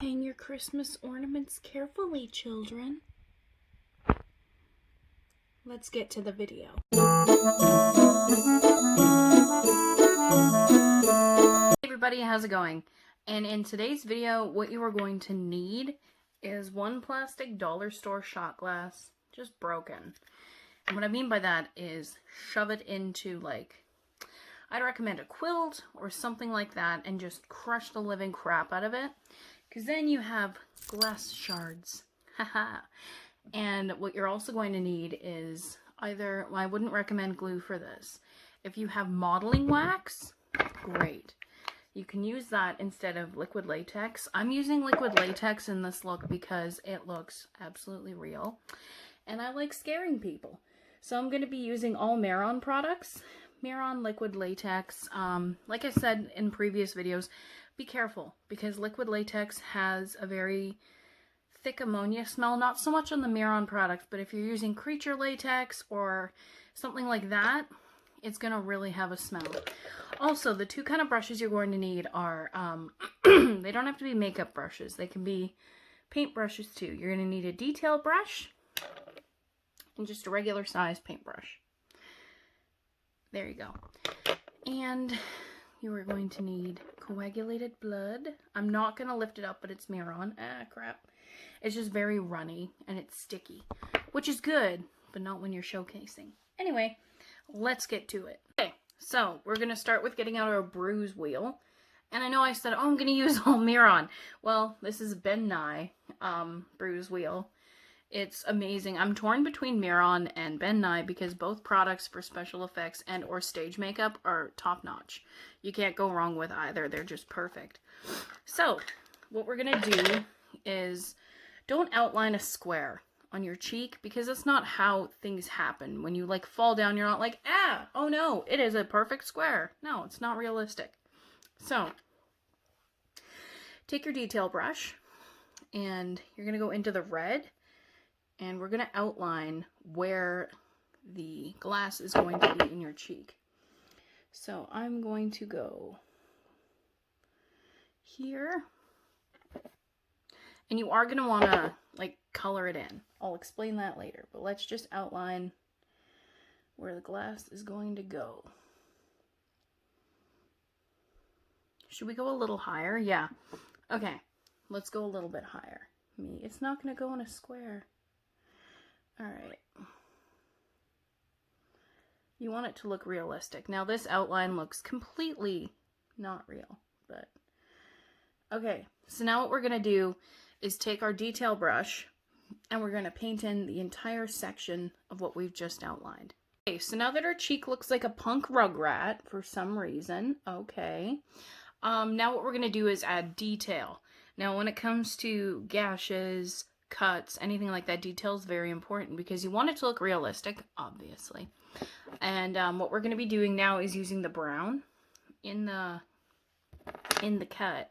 Hang your Christmas ornaments carefully, children. Let's get to the video. Hey everybody, how's it going? And in today's video, what you are going to need is one plastic dollar store shot glass, just broken. And what I mean by that is shove it into, like, I'd recommend a quilt or something like that and just crush the living crap out of it. Because then you have glass shards. Haha. And what you're also going to need is either, well, I wouldn't recommend glue for this. If you have modeling wax, great. You can use that instead of liquid latex. I'm using liquid latex in this look because it looks absolutely real. And I like scaring people. So I'm going to be using all Mehron products. Mehron liquid latex. Like I said in previous videos, be careful because liquid latex has a very thick ammonia smell. Not so much on the Mehron products, but if you're using creature latex or something like that, it's going to really have a smell. Also, the two kind of brushes you're going to need are, they don't have to be makeup brushes. They can be paint brushes too. You're going to need a detail brush and just a regular size paintbrush. There you go. And you are going to need coagulated blood. I'm not going to lift it up, but it's Mehron. Ah, crap. It's just very runny and it's sticky, which is good, but not when you're showcasing. Anyway, let's get to it. Okay, so we're going to start with getting out our bruise wheel. And I know I said, oh, I'm going to use all Mehron. Well, this is Ben Nye bruise wheel. It's amazing. I'm torn between Mehron and Ben Nye because both products for special effects and or stage makeup are top-notch. You can't go wrong with either. They're just perfect. So, what we're going to do is don't outline a square on your cheek because that's not how things happen. When you like fall down, you're not like, ah, oh no, it is a perfect square. No, it's not realistic. So, take your detail brush and you're going to go into the red. And we're going to outline where the glass is going to be in your cheek. So I'm going to go here. And you are going to want to, like, color it in. I'll explain that later. But let's just outline where the glass is going to go. Should we go a little higher? Yeah. Okay. Let's go a little bit higher. It's not going to go in a square. Alright. You want it to look realistic. Now this outline looks completely not real, but okay. So now what we're going to do is take our detail brush and we're going to paint in the entire section of what we've just outlined. Okay, so now that our cheek looks like a punk rugrat for some reason, okay. Now what we're going to do is add detail. Now when it comes to gashes, cuts, anything like that, detail is very important because you want it to look realistic, obviously. And what we're going to be doing now is using the brown in the cut.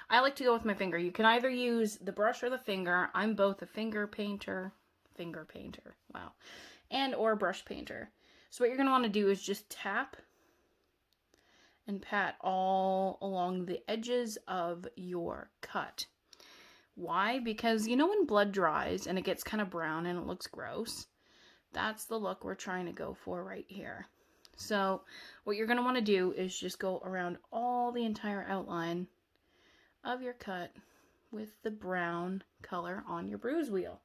I like to go with my finger. You can either use the brush or the finger. I'm both a finger painter, wow, and or brush painter. So what you're going to want to do is just tap and pat all along the edges of your cut. Why? Because you know when blood dries and it gets kind of brown and it looks gross? That's the look we're trying to go for right here. So what you're going to want to do is just go around all the entire outline of your cut with the brown color on your bruise wheel.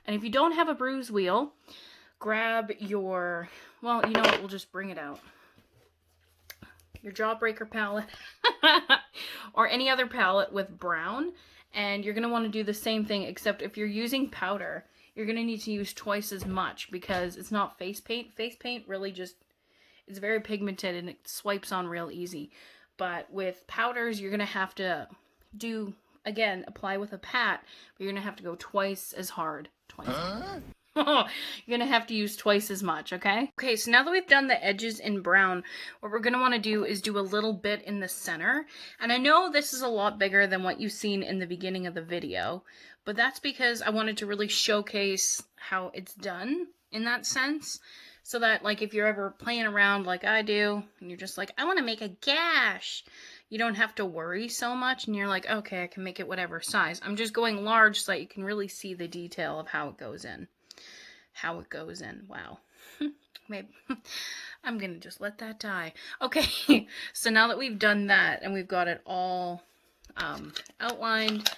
And if you don't have a bruise wheel, grab your, well, you know what, we'll just bring it out. Your Jawbreaker palette or any other palette with brown. And you're going to want to do the same thing, except if you're using powder, you're going to need to use twice as much because it's not face paint. Face paint really just, it's very pigmented and it swipes on real easy. But with powders, you're going to have to do, again, apply with a pat, but you're going to have to go twice as hard. You're going to have to use twice as much, okay? Okay, so now that we've done the edges in brown, what we're going to want to do is do a little bit in the center. And I know this is a lot bigger than what you've seen in the beginning of the video, but that's because I wanted to really showcase how it's done in that sense. So that, like, if you're ever playing around like I do, and you're just like, I want to make a gash, you don't have to worry so much, and you're like, okay, I can make it whatever size. I'm just going large so that you can really see the detail of how it goes in. Wow. Maybe I'm gonna just let that die. Okay, so now that we've done that and we've got it all outlined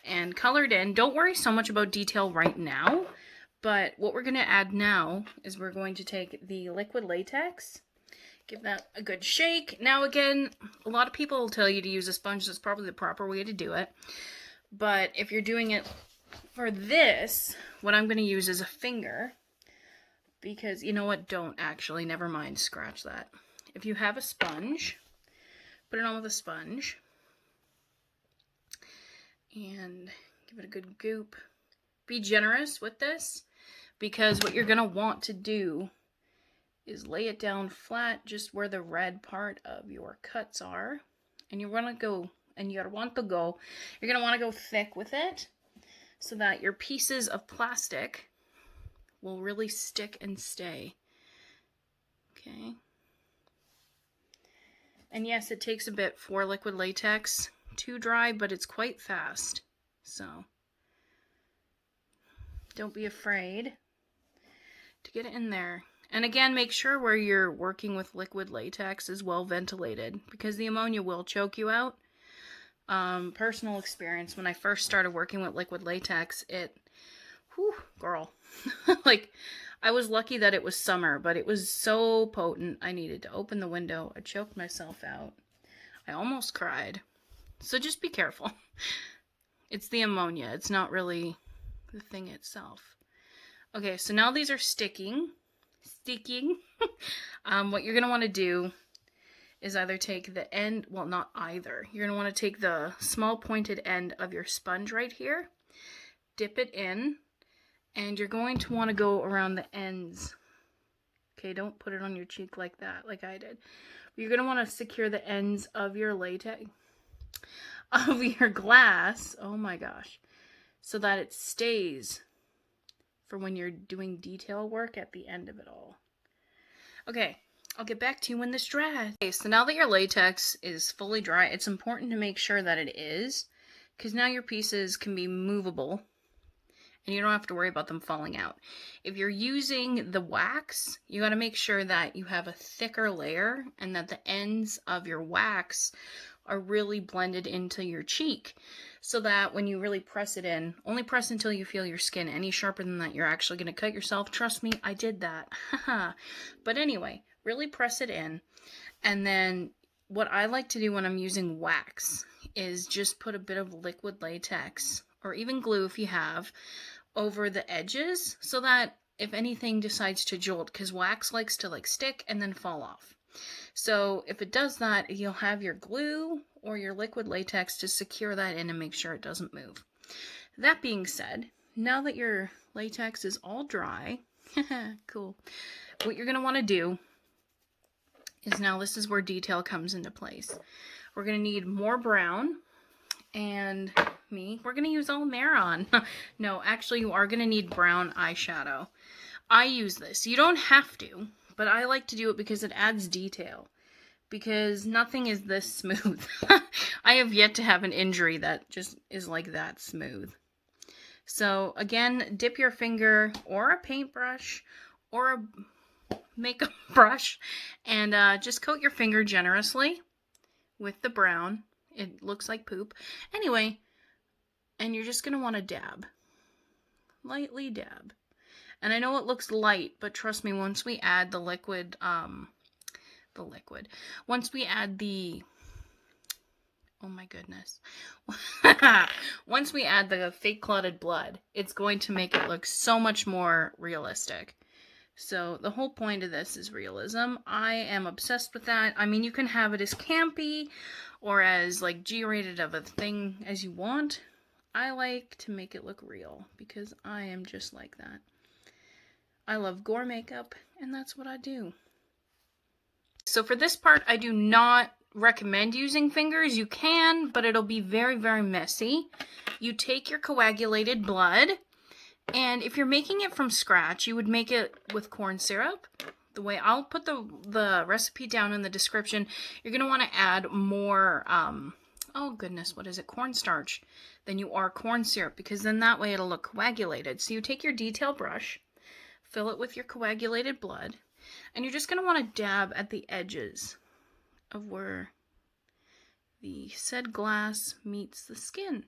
and colored in, don't worry so much about detail right now. But what we're gonna add now is we're going to take the liquid latex, give that a good shake. Now again, a lot of people will tell you to use a sponge. That's probably the proper way to do it. But if you're doing it for this, what I'm gonna use is a finger. Because, you know what, don't actually, never mind, scratch that. If you have a sponge, put it on with a sponge. And give it a good goop. Be generous with this, because what you're going to want to do is lay it down flat just where the red part of your cuts are. And you want to go, you're going to want to go thick with it so that your pieces of plastic will really stick and stay. Okay. And yes, it takes a bit for liquid latex to dry, but it's quite fast. So don't be afraid to get it in there. And again, make sure where you're working with liquid latex is well ventilated, because the ammonia will choke you out. Personal experience, when I first started working with liquid latex, whew, girl. Like, I was lucky that it was summer, but it was so potent. I needed to open the window. I choked myself out. I almost cried. So just be careful. It's the ammonia. It's not really the thing itself. Okay, so now these are sticking. What you're going to want to do is either take the end, well, not either. You're going to want to take the small pointed end of your sponge right here, dip it in, and you're going to want to go around the ends. Okay, don't put it on your cheek like that, like I did. You're going to want to secure the ends of your latex, of your glass, oh my gosh, so that it stays for when you're doing detail work at the end of it all. Okay, I'll get back to you when this dries. Okay, so now that your latex is fully dry, it's important to make sure that it is, because now your pieces can be movable and you don't have to worry about them falling out. If you're using the wax, you got to make sure that you have a thicker layer and that the ends of your wax are really blended into your cheek, so that when you really press it in, only press until you feel your skin. Any sharper than that, you're actually going to cut yourself. Trust me, I did that. But anyway, really press it in. And then what I like to do when I'm using wax is just put a bit of liquid latex, or even glue if you have, over the edges, so that if anything decides to jolt, because wax likes to like stick and then fall off. So if it does that, you'll have your glue or your liquid latex to secure that in and make sure it doesn't move. That being said, now that your latex is all dry, cool, what you're going to want to do is, now this is where detail comes into place. We're going to need more brown, and we're going to use all Mehron. No, actually, you are going to need brown eyeshadow. I use this. You don't have to, but I like to do it because it adds detail. Because nothing is this smooth. I have yet to have an injury that just is like that smooth. So again, dip your finger or a paintbrush or a makeup brush and just coat your finger generously with the brown. It looks like poop. Anyway, and you're just going to want to dab. Lightly dab. And I know it looks light, but trust me, once we add the liquid, once we add the, oh my goodness, once we add the fake clotted blood, it's going to make it look so much more realistic. So the whole point of this is realism. I am obsessed with that. I mean, you can have it as campy or as like G-rated of a thing as you want. I like to make it look real because I am just like that. I love gore makeup, and that's what I do. So for this part, I do not recommend using fingers. You can, but it'll be very, very messy. You take your coagulated blood, and if you're making it from scratch, you would make it with corn syrup. the way, I'll put the recipe down in the description. You're going to want to add more, oh goodness, what is it, cornstarch than you are corn syrup, because then that way it'll look coagulated. So you take your detail brush, fill it with your coagulated blood, and you're just going to want to dab at the edges of where the said glass meets the skin,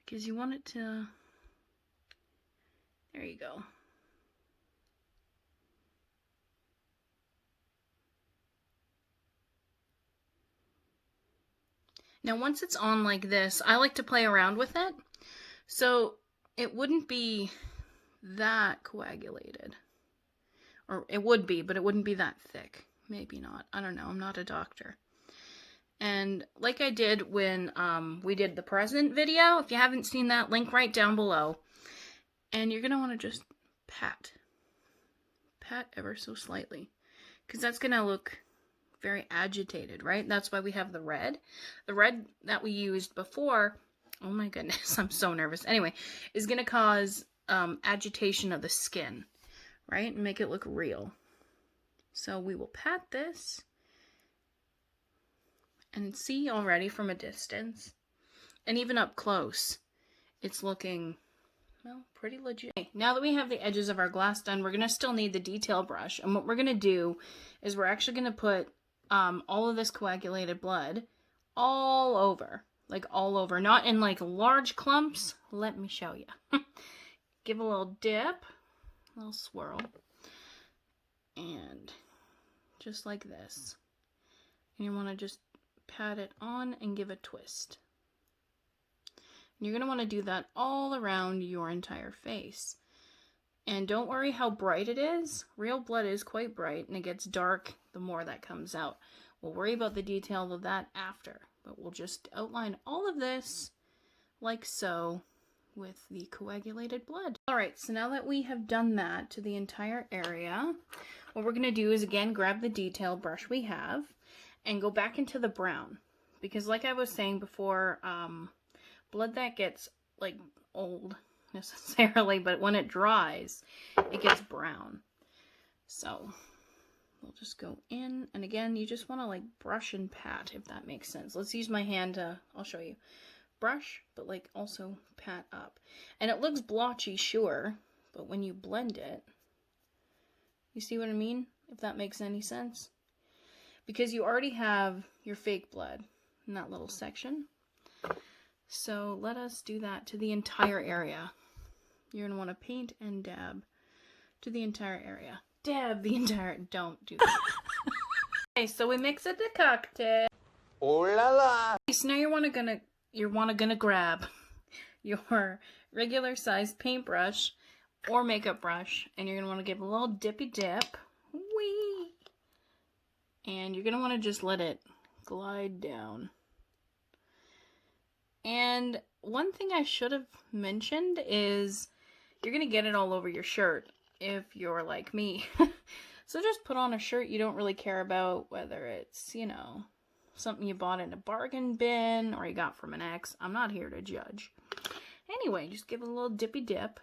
because you want it to, there you go. Now once it's on like this, I like to play around with it, so it wouldn't be that coagulated. Or it would be, but it wouldn't be that thick. Maybe not. I don't know. I'm not a doctor. And like I did when we did the present video, if you haven't seen that, link right down below. And you're going to want to just pat. Pat ever so slightly. Because that's going to look very agitated, right? That's why we have the red. The red that we used before, oh my goodness, I'm so nervous. Anyway, is going to cause agitation of the skin, right? And make it look real. So we will pat this and see already from a distance, and even up close, it's looking, well, pretty legit. Now that we have the edges of our glass done, we're going to still need the detail brush. And what we're going to do is we're actually going to put all of this coagulated blood all over. Like all over. Not in like large clumps. Let me show you. Give a little dip. A little swirl. And just like this. And you want to just pat it on and give a twist. And you're going to want to do that all around your entire face. And don't worry how bright it is. Real blood is quite bright, and it gets dark the more that comes out. We'll worry about the detail of that after, but we'll just outline all of this like so with the coagulated blood. Alright, so now that we have done that to the entire area, what we're going to do is again grab the detail brush we have and go back into the brown. Because like I was saying before, blood that gets like old necessarily, but when it dries, it gets brown. So we'll just go in, and again, you just want to like brush and pat, if that makes sense. Let's use my hand to, I'll show you. Brush, but like also pat up. And it looks blotchy, sure, but when you blend it, you see what I mean? If that makes any sense. Because you already have your fake blood in that little section. So let us do that to the entire area. You're going to want to paint and dab to the entire area. Dab the entire, don't do that. Okay, so we mix it to cocktail. Oh la la. Okay, so now you want to grab your regular sized paintbrush or makeup brush, and you're going to want to give a little dippy dip. Whee! And you're going to want to just let it glide down. And one thing I should have mentioned is you're going to get it all over your shirt if you're like me. So just put on a shirt you don't really care about, whether it's, you know, something you bought in a bargain bin or you got from an ex. I'm not here to judge. Anyway, just give it a little dippy dip.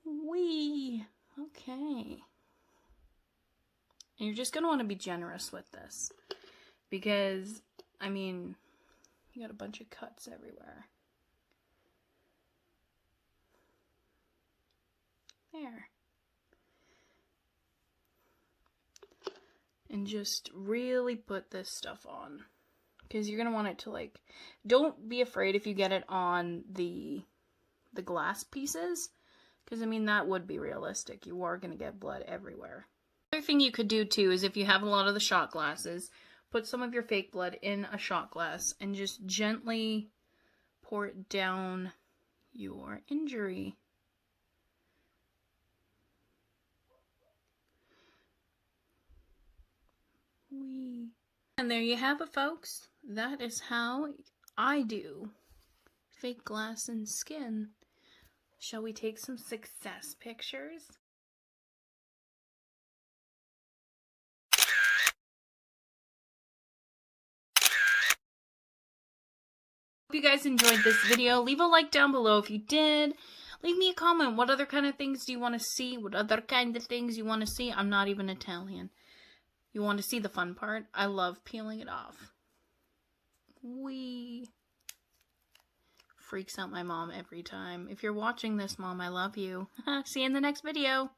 Whee! Okay. And you're just going to want to be generous with this. Because, I mean, you got a bunch of cuts everywhere. There. And just really put this stuff on. Because you're going to want it to like, don't be afraid if you get it on the glass pieces. Because I mean, that would be realistic. You are going to get blood everywhere. Another thing you could do too is if you have a lot of the shot glasses, put some of your fake blood in a shot glass and just gently pour it down your injury. Whee. And there you have it, folks. That is how I do fake glass and skin. Shall we take some success pictures? Hope you guys enjoyed this video. Leave a like down below if you did. Leave me a comment. What other kind of things do you want to see? What other kind of things you want to see? I'm not even Italian. You want to see the fun part? I love peeling it off. Wee. Freaks out my mom every time. If you're watching this, Mom, I love you. See you in the next video.